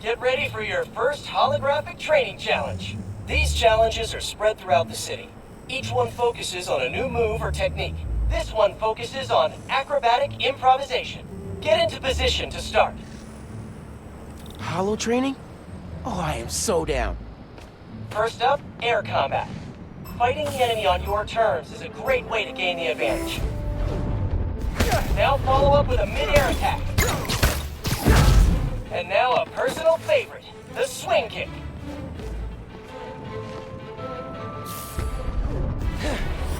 Get ready for your first holographic training challenge. These challenges are spread throughout the city. Each one focuses on a new move or technique. This one focuses on acrobatic improvisation. Get into position to start. Holo training? Oh, I am so down. First up, air combat. Fighting the enemy on your terms is a great way to gain the advantage. Now follow up with a mid-air attack. And now a personal favorite, the swing kick.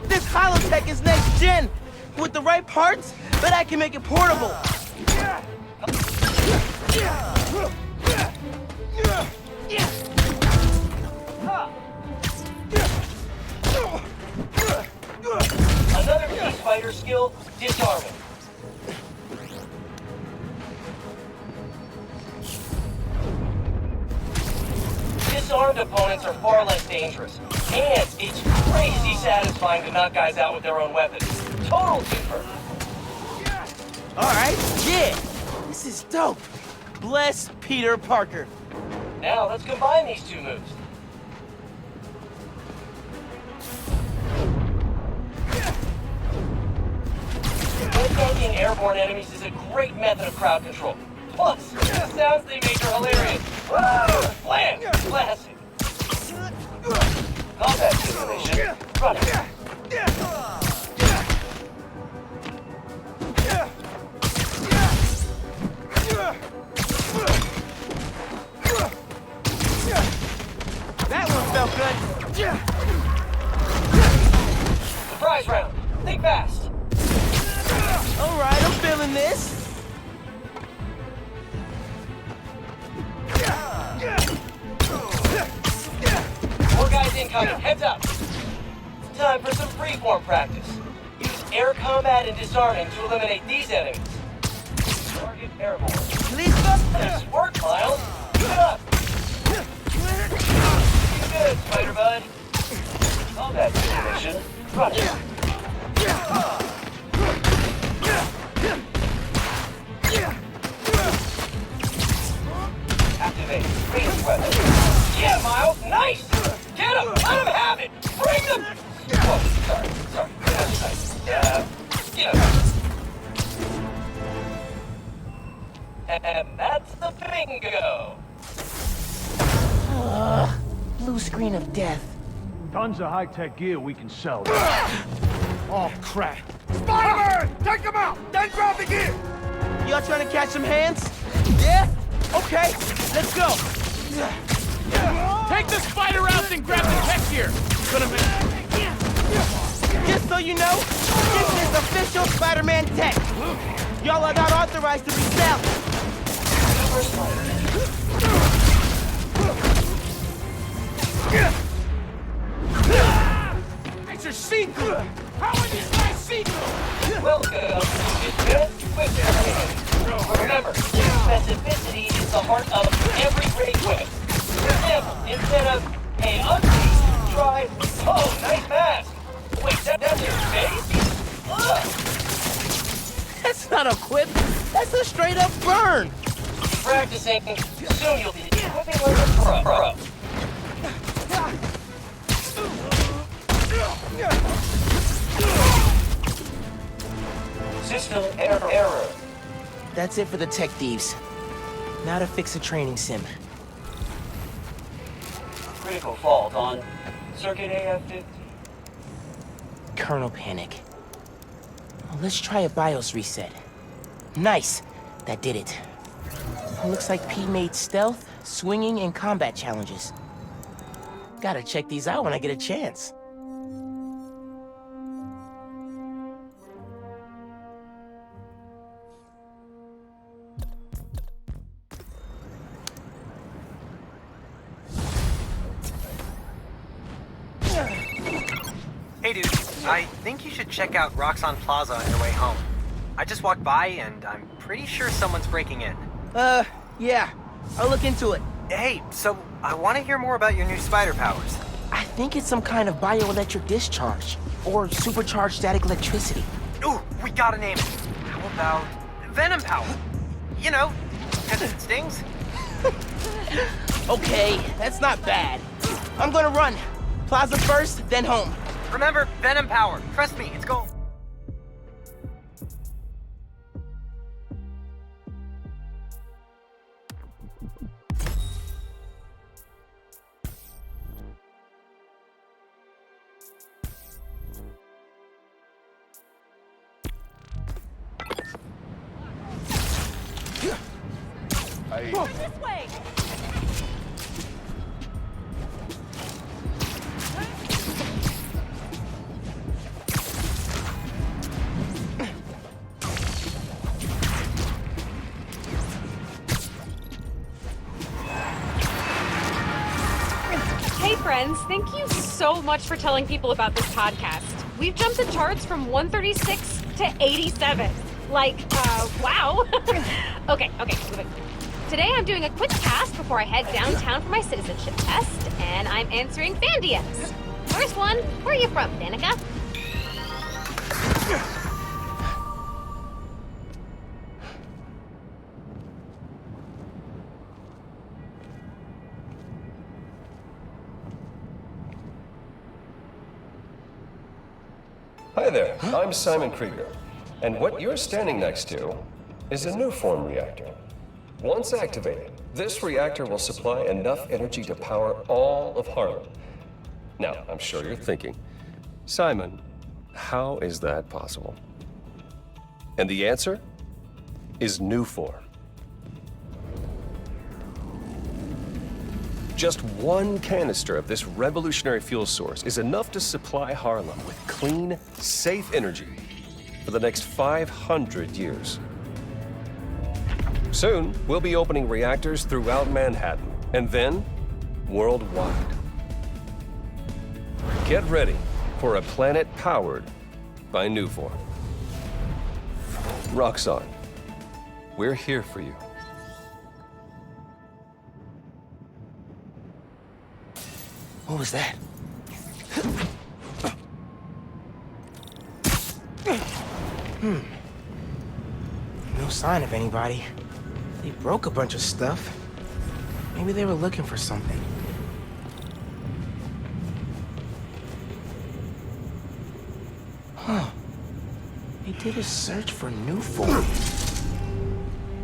This Holotech is next gen! With the right parts, but I can make it portable! Another key fighter skill, disarming. Disarmed opponents are far less dangerous, and it's crazy satisfying to knock guys out with their own weapons. Total twofer. Alright, yeah! This is dope! Bless Peter Parker. Now let's combine these two moves. Tanking airborne enemies is a great method of crowd control. Plus, the sounds they make are hilarious. Blam! Classic. Combat simulation. Running. That one felt good. Surprise round. Think fast. Alright, I'm feeling this. More guys incoming. Heads up. Time for some freeform practice. Use air combat and disarming to eliminate these enemies. Target airborne. Please stop. Nice work, Miles. Keep it up. You good, Spider Bud. Combat simulation. Running. Activate range weapon. Yeah, Miles, nice! Get him! Let him have it! Bring them! Oh, sorry. That's nice. Get him. And that's the bingo! Blue screen of death. Tons of high-tech gear we can sell. Oh, crap. Spider-Man! Take him out! Then grab the gear! Y'all trying to catch some hands? Yeah? Okay, let's go. Take the spider out and grab the tech gear! Gonna be... Just so you know, this is official Spider-Man tech. Y'all are not authorized to resell. It's your see-through! How are these guys see-through? Welcome to Advanced Equipment Training. Remember, specificity is the heart of every great weapon. For example, instead of, hey, ugly, try, oh, nice mask. Wait, that's your face? Ugh. That's not a quip. That's a straight up burn. Practicing, soon you'll be equipping like a pro. System error. That's it for the tech thieves. Now to fix a training sim. Critical fault on circuit AF50. Kernel panic. Well, let's try a BIOS reset. Nice. That did it. Looks like P made stealth, swinging, and combat challenges. Gotta check these out when I get a chance. Hey dude, I think you should check out Roxxon Plaza on your way home. I just walked by and I'm pretty sure someone's breaking in. Yeah. I'll look into it. Hey, so I want to hear more about your new spider powers. I think it's some kind of bioelectric discharge. Or supercharged static electricity. Ooh, we gotta name it. How about Venom Power? You know, 'cause it stings. Okay, that's not bad. I'm gonna run. Plaza first, then home. Remember, Venom power. Trust me, it's gold. This way! Hey friends, thank you so much for telling people about this podcast. We've jumped the charts from 136 to 87. Wow. Okay. Today I'm doing a quick cast before I head downtown for my citizenship test, and I'm answering fan DMs. First one, where are you from, Danica? Hi there, I'm Simon Krieger, and what you're standing next to is a Nuform reactor. Once activated, this reactor will supply enough energy to power all of Harlem. Now, I'm sure you're thinking, Simon, how is that possible? And the answer is Nuform. Just one canister of this revolutionary fuel source is enough to supply Harlem with clean, safe energy for the next 500 years. Soon, we'll be opening reactors throughout Manhattan, and then worldwide. Get ready for a planet powered by Nuform. Roxxon, we're here for you. What was that? No sign of anybody. They broke a bunch of stuff. Maybe they were looking for something. Huh. They did a search for Nuform.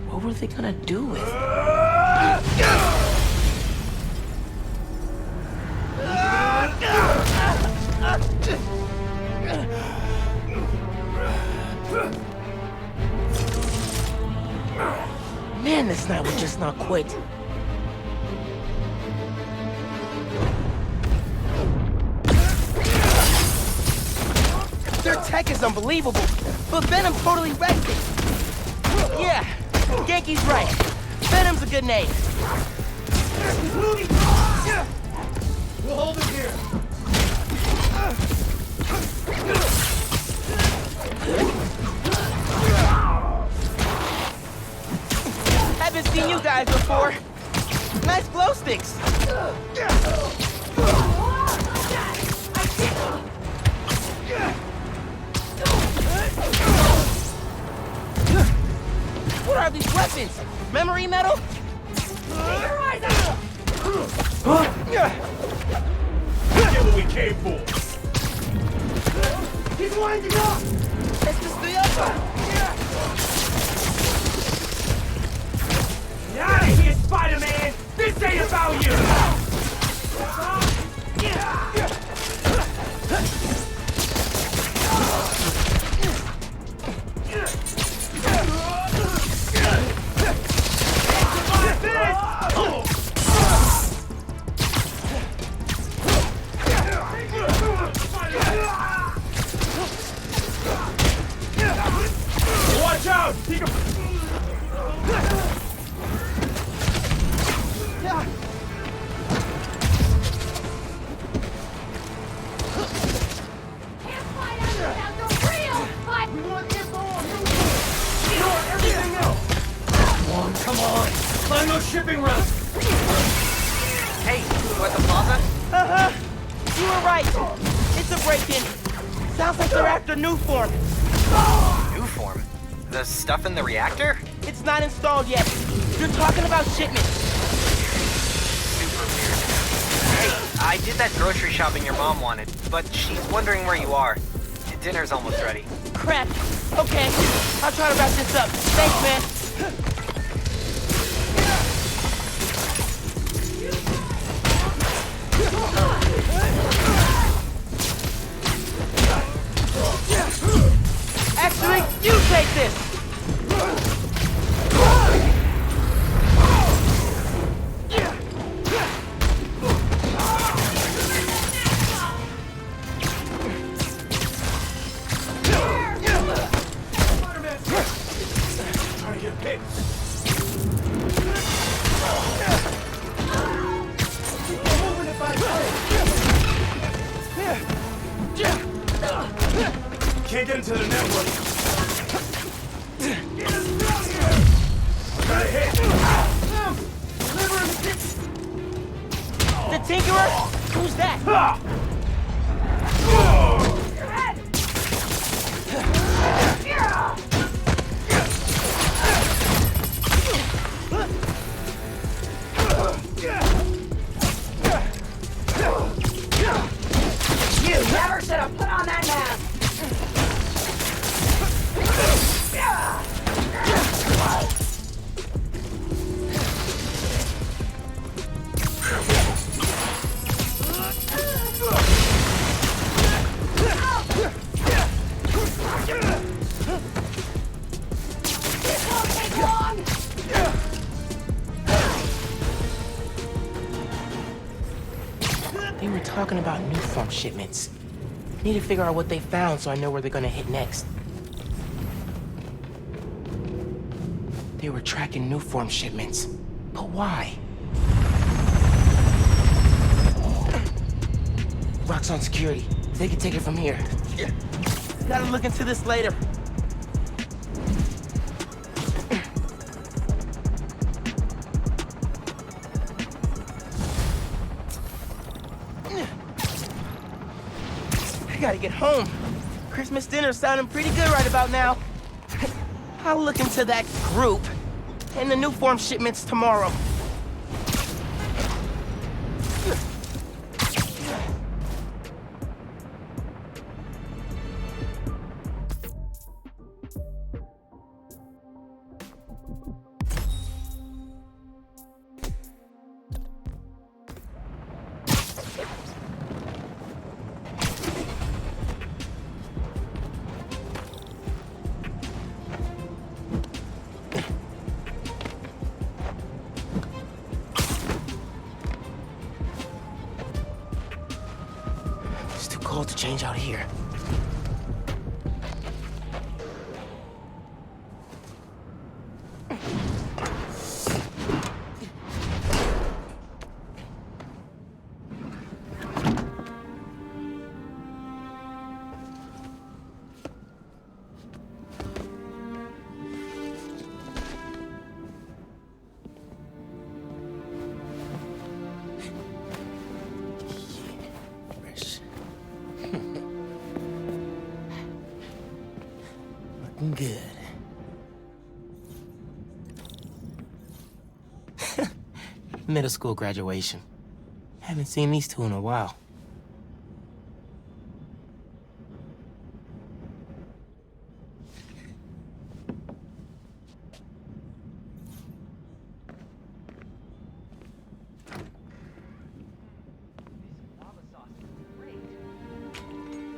What were they gonna do with it? Man, this night would just not quit. Their tech is unbelievable, but Venom totally wrecked it. Yeah, Genki's right. Venom's a good name. We'll hold it here. Haven't seen you guys before. Nice glow sticks. What are these weapons? Memory metal? Get what we came for. He's winding up. It's just the other. Get out of here, Spider-Man! This ain't about you! Watch out! He can... Come on! Climb those shipping routes! Hey, you at the plaza? Uh-huh. You were right. It's a break-in. Sounds like they're after Nuform. Nuform? The stuff in the reactor? It's not installed yet. You're talking about shipment. I did that grocery shopping your mom wanted, but she's wondering where you are. Dinner's almost ready. Crap. Okay, I'll try to wrap this up. Thanks, man. Actually, you take this! Can't get into the network. Got a hit. The Tinkerer? Who's that? You never should have put on that mask. They were talking about new farm shipments. Need to figure out what they found so I know where they're gonna hit next. They were tracking new form shipments. But why? Rock's on security. They can take it from here. Gotta look into this later. I gotta get home. Christmas dinner's sounding pretty good right about now. I'll look into that group and the new form shipments tomorrow. It's too cold to change out here. Looking good. Middle school graduation. Haven't seen these two in a while.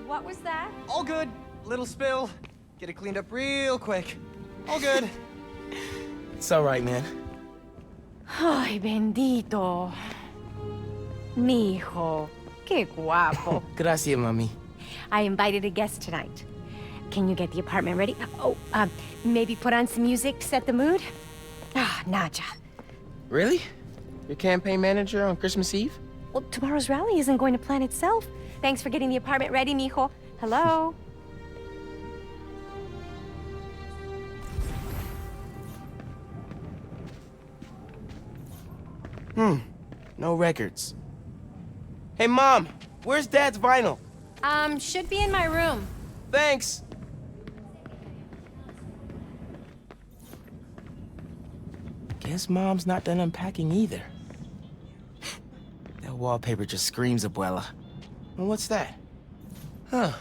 What was that? All good. Little spill. Get it cleaned up real quick. All good. It's all right, man. Ay, bendito. Mi hijo. Qué guapo. Gracias, mami. I invited a guest tonight. Can you get the apartment ready? Oh, maybe put on some music to set the mood? Ah, Naja. Really? Your campaign manager on Christmas Eve? Well, tomorrow's rally isn't going to plan itself. Thanks for getting the apartment ready, mijo. Hello? No records. Hey, Mom, where's Dad's vinyl? Should be in my room. Thanks. Guess Mom's not done unpacking either. They'll wallpaper just screams Abuela. Well, what's that? Huh.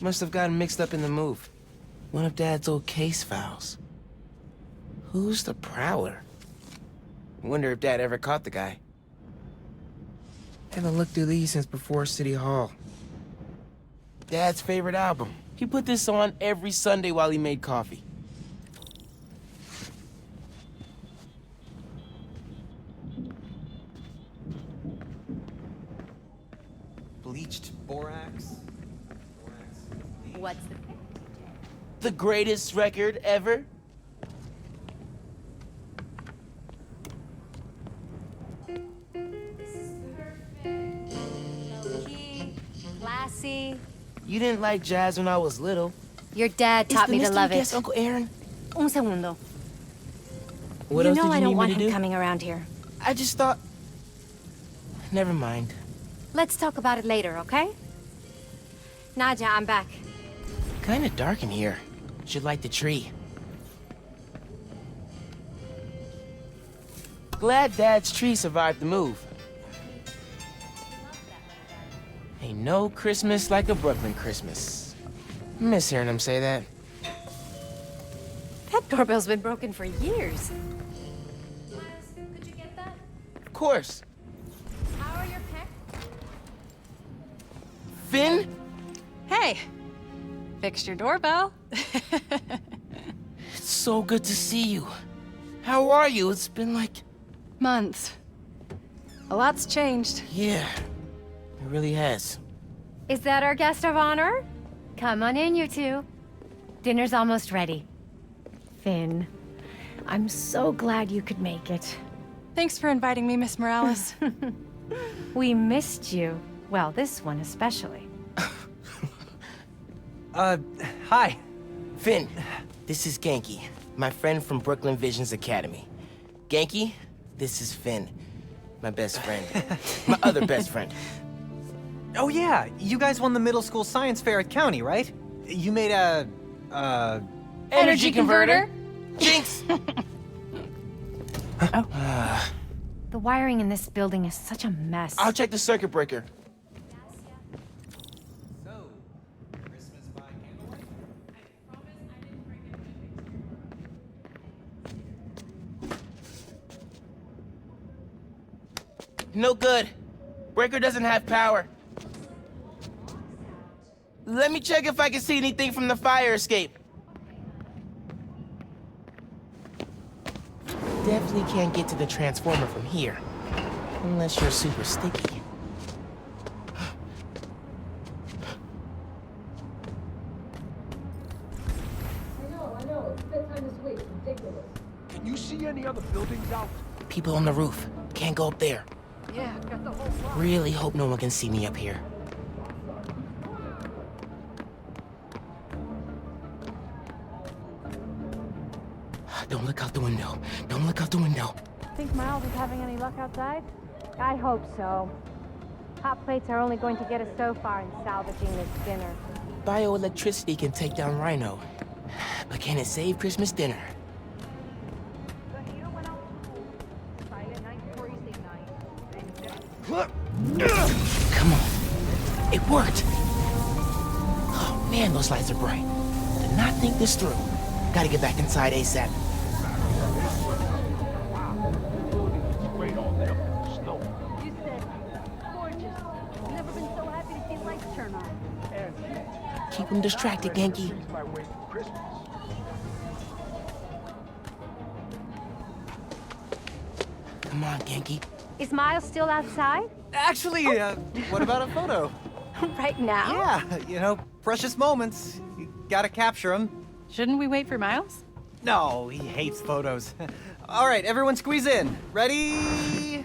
Must have gotten mixed up in the move. One of Dad's old case files. Who's the Prowler? Wonder if Dad ever caught the guy. Haven't looked through these since before City Hall. Dad's favorite album. He put this on every Sunday while he made coffee. Bleached borax. What's the... The greatest record ever? Low-key, classy. You didn't like jazz when I was little. Your dad Is taught the me to mystery love guest it. Uncle Aaron? Un segundo. What You else know did I you don't need want me to him do? coming around here. I just thought... Never mind. Let's talk about it later, okay? Nadja, I'm back. Kinda dark in here. Should light the tree. Glad Dad's tree survived the move. Ain't no Christmas like a Brooklyn Christmas. Miss hearing him say that. That doorbell's been broken for years. Could you get that? Of course. How are your pets? Finn? Hey, fixed your doorbell. It's so good to see you. How are you? It's been like... Months. A lot's changed. Yeah, it really has. Is that our guest of honor? Come on in, you two. Dinner's almost ready. Finn, I'm so glad you could make it. Thanks for inviting me, Miss Morales. We missed you. Well, this one especially. Hi. Finn, this is Genki, my friend from Brooklyn Visions Academy. Genki, this is Finn, my best friend. My other best friend. Oh yeah, you guys won the middle school science fair at County, right? You made a, Energy converter? Jinx! The wiring in this building is such a mess. I'll check the circuit breaker. No good. Breaker doesn't have power. Let me check if I can see anything from the fire escape. Definitely can't get to the transformer from here. Unless you're super sticky. I know. It's bedtime this week. It's ridiculous. Can you see any other buildings out? People on the roof. Can't go up there. Yeah, got the whole block. Really hope no one can see me up here. Don't look out the window. Don't look out the window. Think Miles is having any luck outside? I hope so. Hot plates are only going to get us so far in salvaging this dinner. Bioelectricity can take down Rhino. But can it save Christmas dinner? Come on. It worked. Oh man, those lights are bright. Did not think this through. Gotta get back inside ASAP. Straight on there. Snow. You said gorgeous. Never been so happy to see lights turn on. Keep them distracted, Genki. My way for Christmas. Come on, Genki. Is Miles still outside? Actually, what about a photo? Right now? Yeah, precious moments. You gotta capture them. Shouldn't we wait for Miles? No, he hates photos. All right, everyone squeeze in. Ready?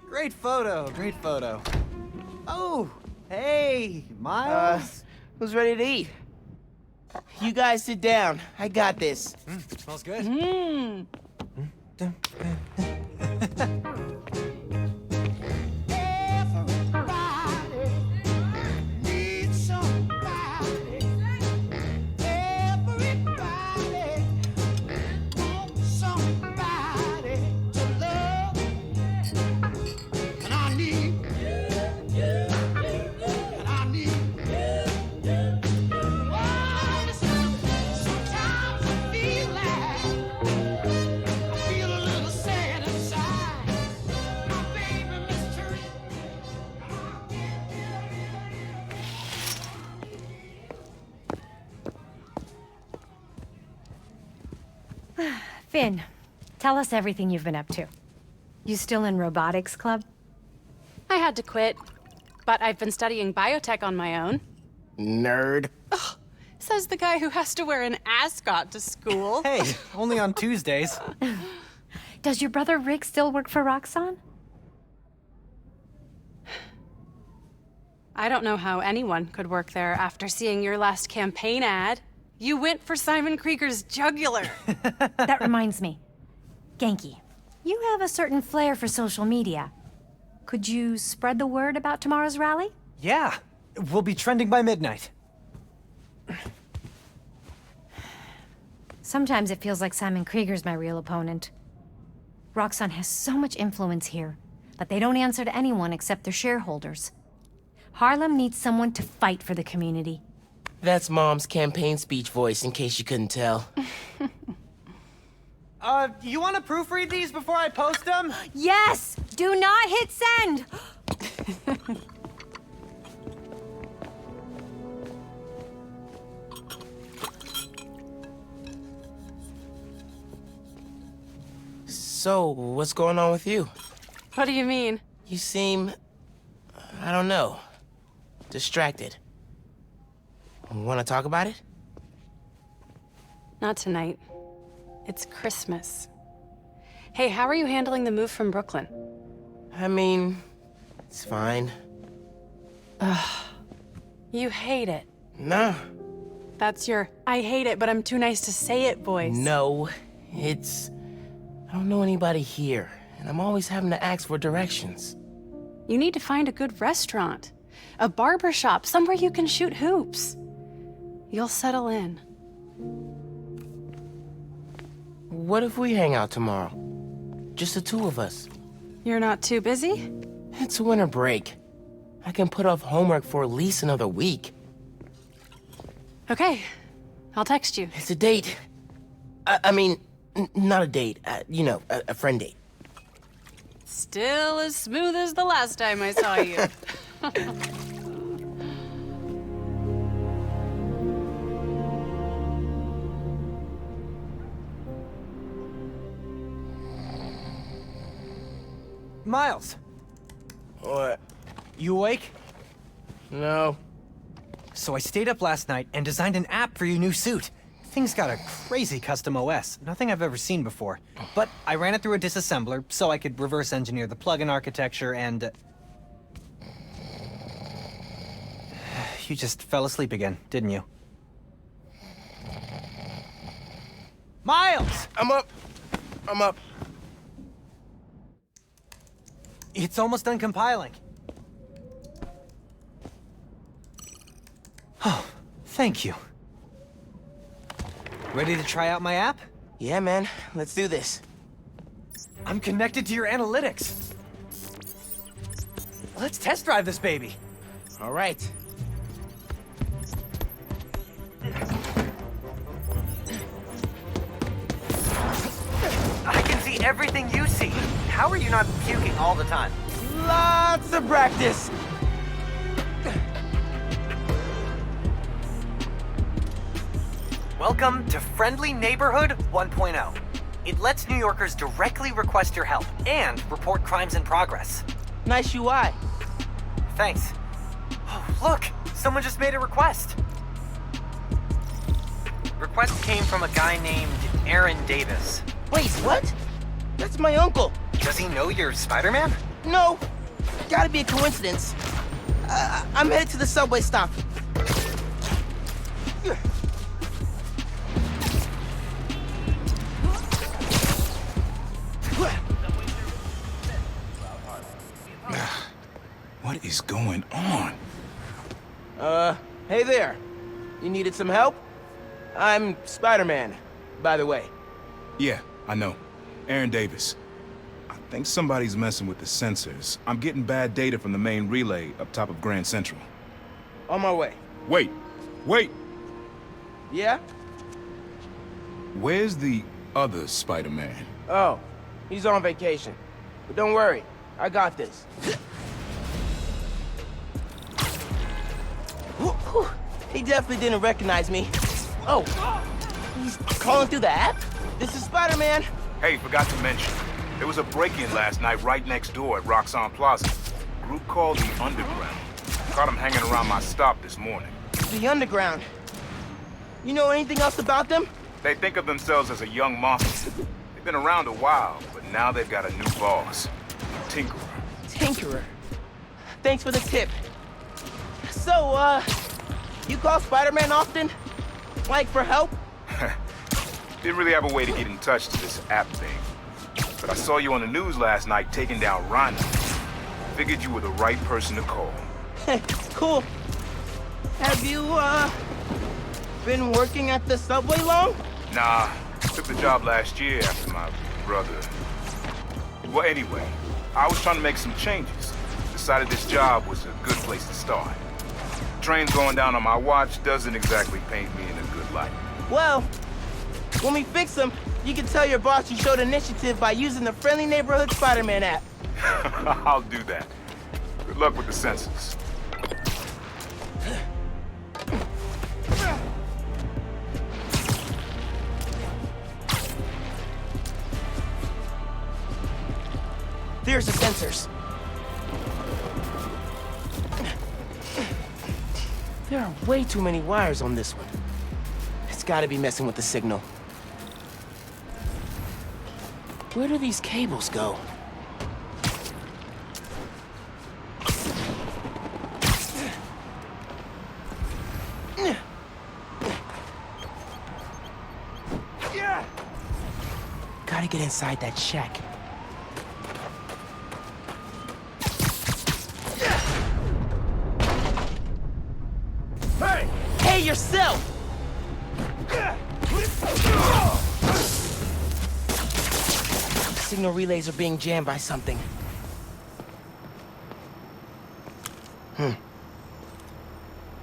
Great photo, great photo. Oh, hey, Miles. Who's ready to eat? You guys sit down. I got this. Smells good. And I need Finn, tell us everything you've been up to. You still in robotics club? I had to quit, but I've been studying biotech on my own. Nerd. Says the guy who has to wear an ascot to school. Hey, only on Tuesdays. Does your brother Rick still work for Roxxon? I don't know how anyone could work there after seeing your last campaign ad. You went for Simon Krieger's jugular. That reminds me. Genki, you have a certain flair for social media. Could you spread the word about tomorrow's rally? Yeah, we'll be trending by midnight. Sometimes it feels like Simon Krieger's my real opponent. Roxxon has so much influence here that they don't answer to anyone except their shareholders. Harlem needs someone to fight for the community. That's Mom's campaign speech voice, in case you couldn't tell. You want to proofread these before I post them? Yes! Do not hit send! So, what's going on with you? What do you mean? You seem... I don't know. Distracted. Want to talk about it? Not tonight. It's Christmas. Hey, how are you handling the move from Brooklyn? I mean, it's fine. You hate it. No. That's your I hate it, but I'm too nice to say it voice. No. It's... I don't know anybody here, and I'm always having to ask for directions. You need to find a good restaurant. A barber shop, somewhere you can shoot hoops. You'll settle in. What if we hang out tomorrow? Just the two of us. You're not too busy? It's winter break. I can put off homework for at least another week. Okay. I'll text you. It's a date. I mean, not a date. You know, a friend date. Still as smooth as the last time I saw you. Miles, What? you awake? No. So I stayed up last night and designed an app for your new suit. Thing's got a crazy custom OS, nothing I've ever seen before. But I ran it through a disassembler so I could reverse engineer the plugin architecture and... You just fell asleep again, didn't you? Miles! I'm up. I'm up. It's almost done compiling. Oh, thank you. Ready to try out my app? Yeah, man. Let's do this. I'm connected to your analytics. Let's test drive this baby. All right. I can see everything you see. How are you not puking all the time? Lots of practice. Welcome to Friendly Neighborhood 1.0. It lets New Yorkers directly request your help and report crimes in progress. Nice UI. Thanks. Oh, look! Someone just made a request. Request came from a guy named Aaron Davis. Wait, what? That's my uncle. Does he know you're Spider-Man? No. Gotta be a coincidence. I'm headed to the subway stop. What is going on? Hey there. You needed some help? I'm Spider-Man, by the way. Yeah, I know. Aaron Davis. I think somebody's messing with the sensors. I'm getting bad data from the main relay up top of Grand Central. On my way. Wait! Wait! Yeah? Where's the other Spider-Man? Oh, he's on vacation. But don't worry, I got this. He definitely didn't recognize me. Oh, he's calling through the app? This is Spider-Man. Hey, forgot to mention, there was a break-in last night right next door at Roxxon Plaza. Group called the Underground. Caught them hanging around my stop this morning. The Underground. You know anything else about them? They think of themselves as a young mafia. They've been around a while, but now they've got a new boss. Tinkerer. Tinkerer. Thanks for the tip. So, you call Spider-Man often? Like, for help? Didn't really have a way to get in touch to this app thing. But I saw you on the news last night taking down Rhino. Figured you were the right person to call. Cool. Have you, been working at the subway long? Nah, took the job last year after my brother. Well, anyway, I was trying to make some changes. Decided this job was a good place to start. Trains going down on my watch doesn't exactly paint me in a good light. Well, when we fix them, you can tell your boss you showed initiative by using the Friendly Neighborhood Spider-Man app. I'll do that. Good luck with the census. There's the sensors. There are way too many wires on this one. It's gotta be messing with the signal. Where do these cables go? Gotta get inside that shack. Hey, yourself! Signal relays are being jammed by something.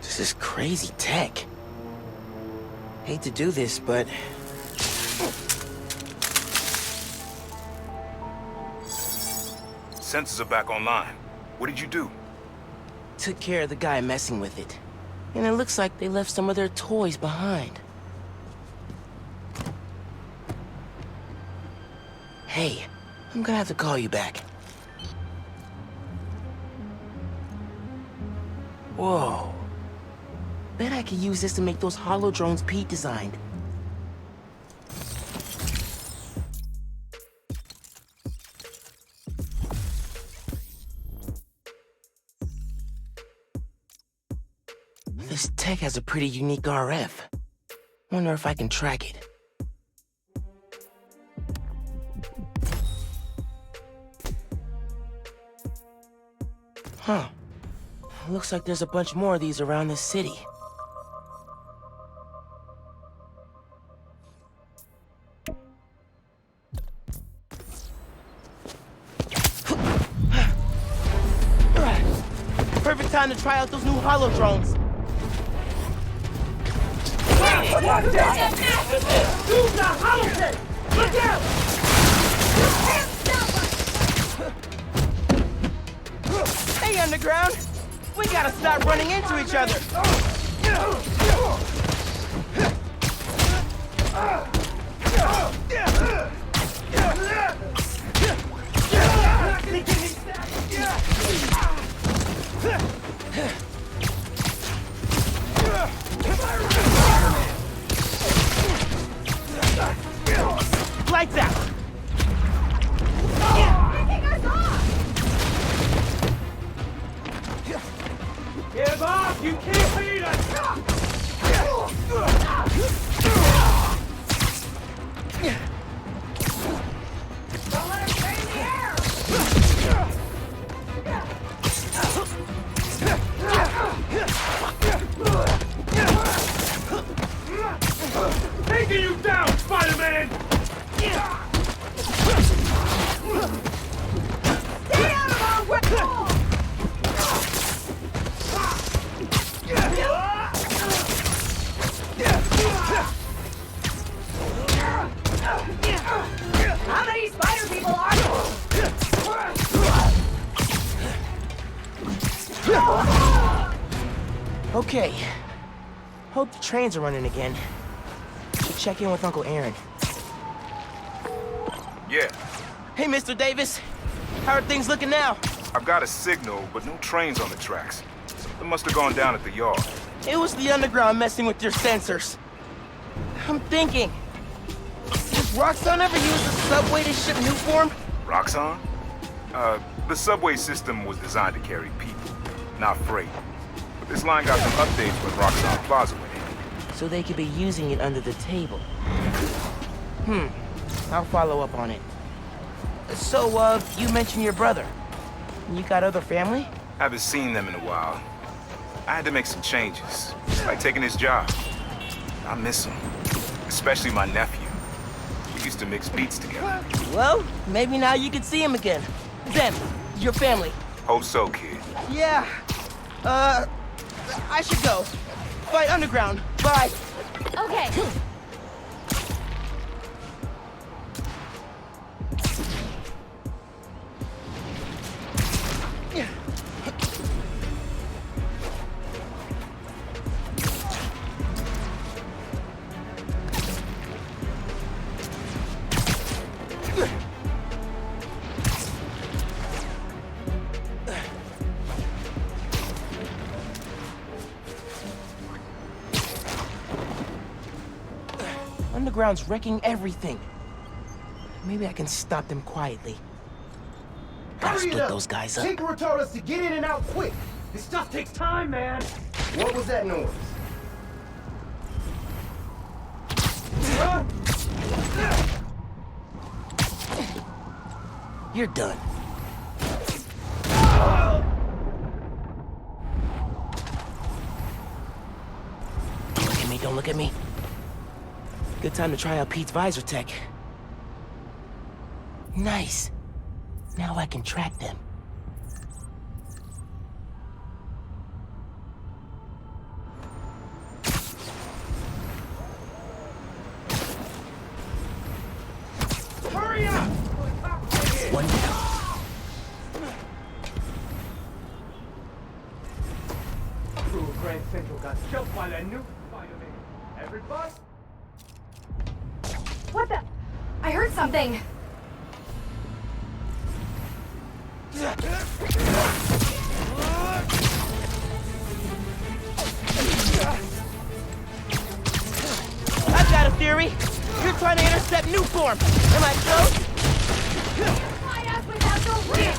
This is crazy tech. Hate to do this, but... Sensors are back online. What did you do? Took care of the guy messing with it. And it looks like they left some of their toys behind. Hey, I'm gonna have to call you back. Whoa. Bet I could use this to make those hollow drones Pete designed. This tech has a pretty unique RF. Wonder if I can track it. Huh. Looks like there's a bunch more of these around the city. Perfect time to try out those new hollow drones. Hey, Underground! We gotta stop running into each other! Lights out! Give up! You can't beat us! Don't let him stay in the air! Taking you down, Spider-Man! Stay out of our way! How many spider people are there? Okay. Hope the trains are running again. Should check in with Uncle Aaron. Hey, Mr. Davis. How are things looking now? I've got a signal, but no trains on the tracks. Something must have gone down at the yard. It was the underground messing with your sensors. I'm thinking, has Roxxon ever used the subway to ship Nuform? Roxxon? The subway system was designed to carry people, not freight. But this line got some updates when Roxxon Plaza went in. So they could be using it under the table. I'll follow up on it. So, you mentioned your brother. You got other family? Haven't seen them in a while. I had to make some changes, like taking his job. I miss him, especially my nephew. We used to mix beats together. Well, maybe now you can see him again. Them, your family. Hope so, kid. Yeah. I should go. Fight underground. Bye. Okay. Underground's wrecking everything. Maybe I can stop them quietly. Gotta Hurry it split up. those guys up. Tinkerer told us to get in and out quick. This stuff takes time, man. What was that noise? Huh? You're done. Don't look at me, don't look at me. Good time to try out Pete's visor tech. Nice. Now I can track them. Hurry up! One down. Crew of Grand Central got jumped by that new Spider-Man. Everybody? What the? I heard something. I've got a theory. You're trying to intercept Nuform. Am I close? My ass without the wheel.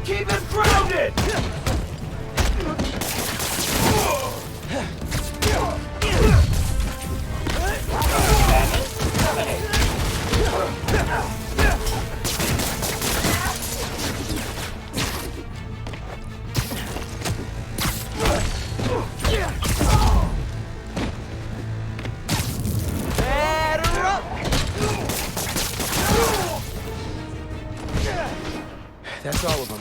Keep it grounded! Batter up! That's all of them.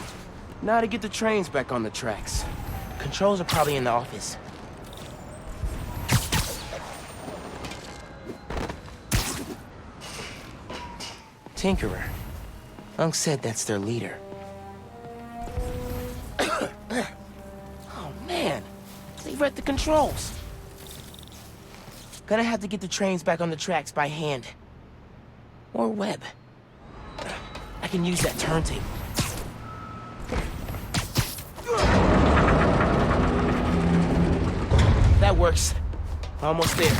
Now to get the trains back on the tracks. Controls are probably in the office. Tinkerer. Unc said that's their leader. Oh man, they read the controls. Gonna have to get the trains back on the tracks by hand. Or web. I can use that turntable. That works. Almost there.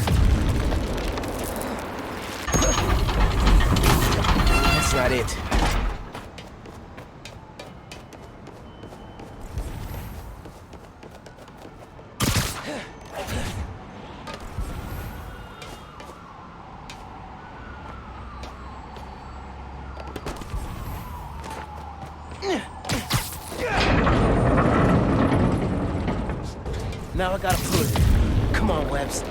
That's not it. Now I gotta pull it. Come on, Webbs.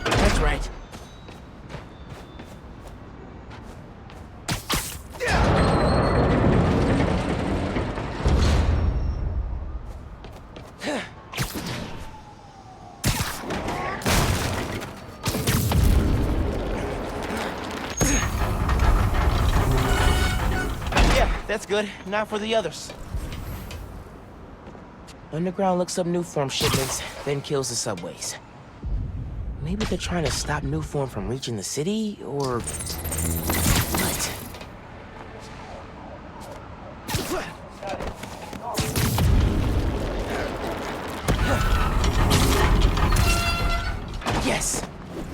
That's right. That's good. Not for the others. Underground looks up Nuform shipments, then kills the subways. Maybe they're trying to stop Nuform from reaching the city, or... what? Yes!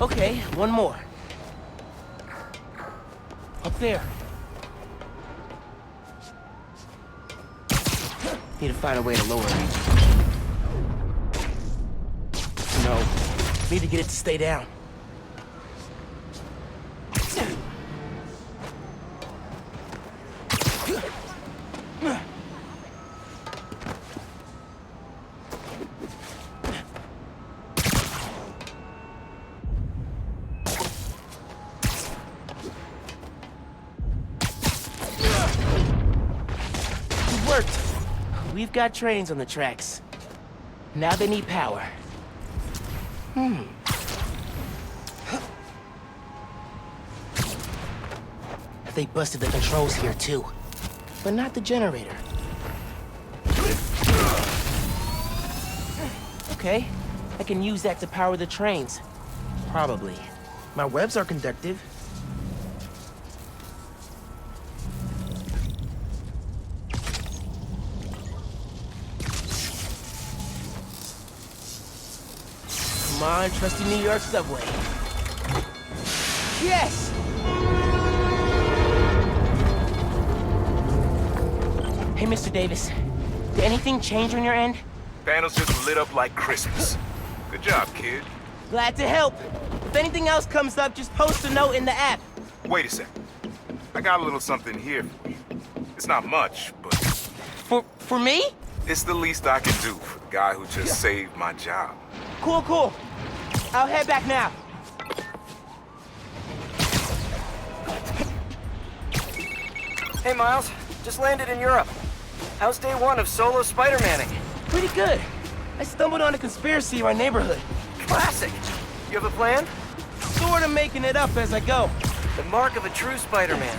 Okay, one more. Up there. Need to find a way to lower it. No. Need to get it to stay down. It worked. We've got trains on the tracks. Now they need power. They busted the controls here too, but not the generator. Okay, I can use that to power the trains. Probably. My webs are conductive. Come on, trusty New York subway. Yes! Hey, Mr. Davis. Did anything change on your end? Panels just lit up like Christmas. Good job, kid. Glad to help. If anything else comes up, just post a note in the app. Wait a sec. I got a little something here for you. It's not much, but For me? it's the least I can do for the guy who just saved my job. Cool, cool. I'll head back now. Hey, Miles. Just landed in Europe. How's day one of solo Spider-Manning? Pretty good. I stumbled on a conspiracy in my neighborhood. Classic. You have a plan? Sort of making it up as I go. The mark of a true Spider-Man.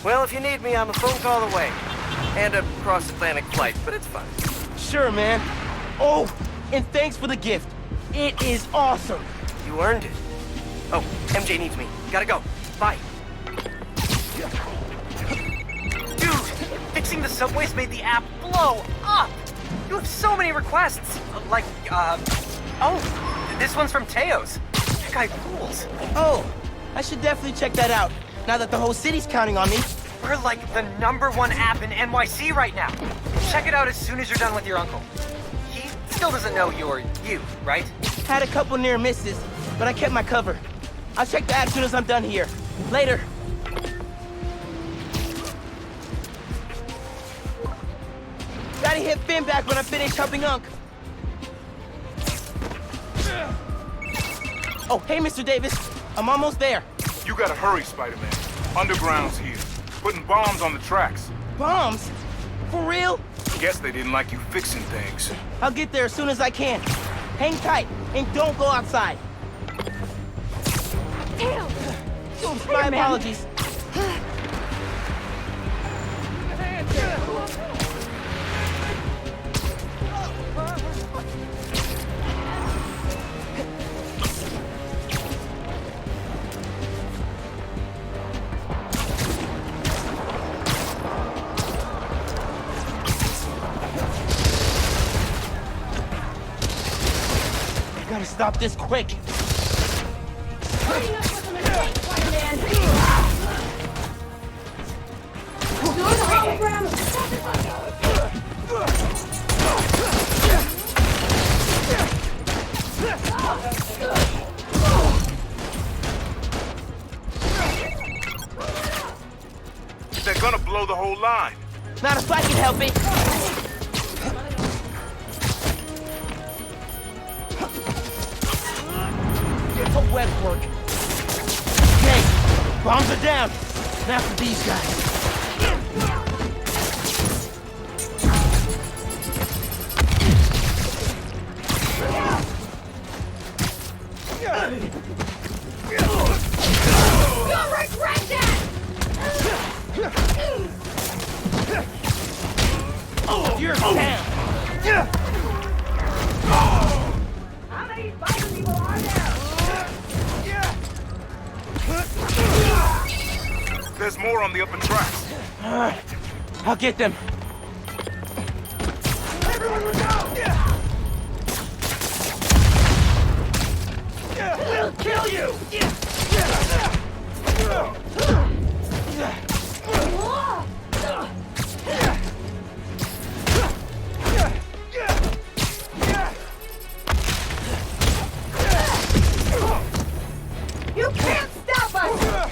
Well, if you need me, I'm a phone call away. And a cross-Atlantic flight, but it's fine. Sure, man. Oh, and thanks for the gift. It is awesome. You earned it. Oh, MJ needs me. Gotta go. Bye. Dude, fixing the subways made the app blow up. You have so many requests. Oh, this one's from Teos. That guy rules. Oh, I should definitely check that out, now that the whole city's counting on me. We're like the #1 app in NYC right now. Check it out as soon as you're done with your uncle. He still doesn't know you're you, right? Had a couple near misses, but I kept my cover. I'll check the app as soon as I'm done here. Later. Gotta hit Finn back when I finish helping Unc. Oh, hey, Mr. Davis. I'm almost there. You gotta hurry, Spider-Man. Underground's here. Putting bombs on the tracks. Bombs? For real? Guess they didn't like you fixing things. I'll get there as soon as I can. Hang tight, and don't go outside. Damn! Oops, my apologies. Gotta stop this quick. They're gonna blow the whole line. Not if I can help it. It's a web work. Okay, bombs are down. Now for these guys. You'll regret that! There's more on the upper tracks. I'll get them. Everyone look out! We'll kill you! You can't stop us!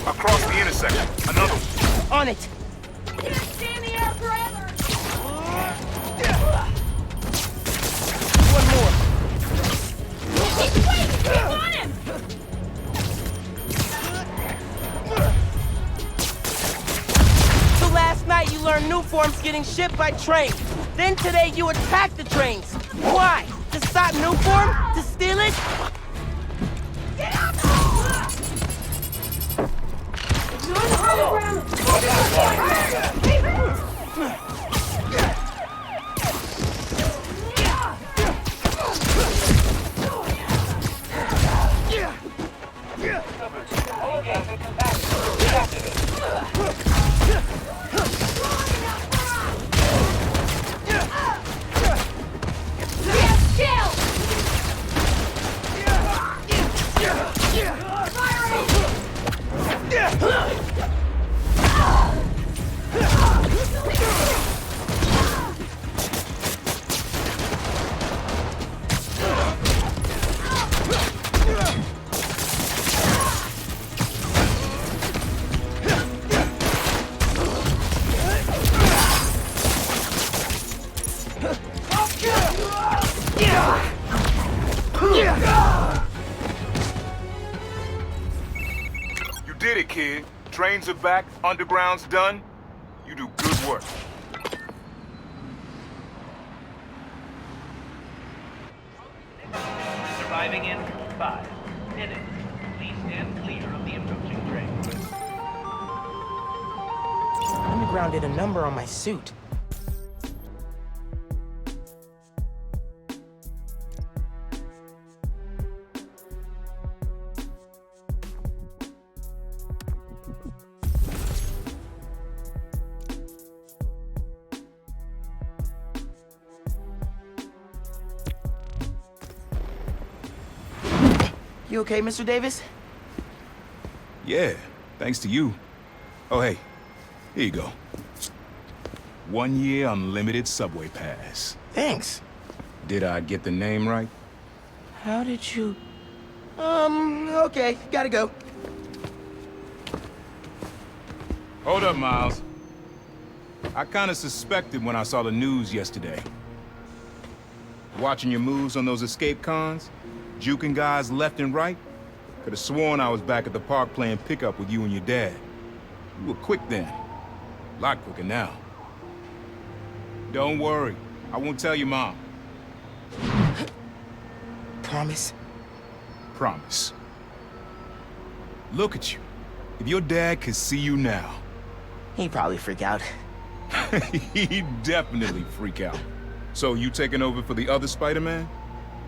Across the intersection. Another one. On it. Can't stand the air forever! One more. Wait! Keep on him! So last night you learned new forms getting shipped by train. Then today you attacked the trains. Why? To stop new form? To steal it? Get out! You're on the hologram! You did it, kid. Trains are back, underground's done. You do good work. Arriving in 5 minutes. Please stand clear of the approaching train. Underground did a number on my suit. You okay, Mr. Davis? Yeah, thanks to you. Oh, hey, here you go. 1 year unlimited subway pass. Thanks. Did I get the name right? How did you... okay, gotta go. Hold up, Miles. I kinda suspected when I saw the news yesterday. Watching your moves on those escape cons, juking guys left and right, could have sworn I was back at the park playing pickup with you and your dad. You were quick then. A lot quicker now. Don't worry, I won't tell your mom. Promise? Promise. Look at you. If your dad could see you now... He'd probably freak out. He'd definitely freak out. So you taking over for the other Spider-Man?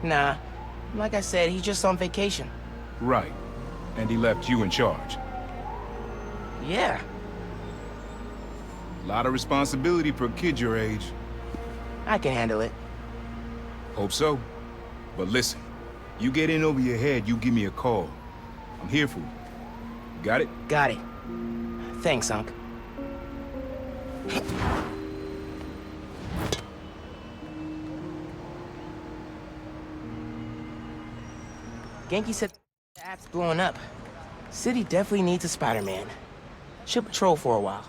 Nah. Like I said, he's just on vacation. Right. And he left you in charge. Yeah. A lot of responsibility for a kid your age. I can handle it. Hope so. But listen, you get in over your head, you give me a call. I'm here for you. Got it? Got it. Thanks, Unc. Genki said the app's blowing up. City definitely needs a Spider-Man. Should patrol for a while.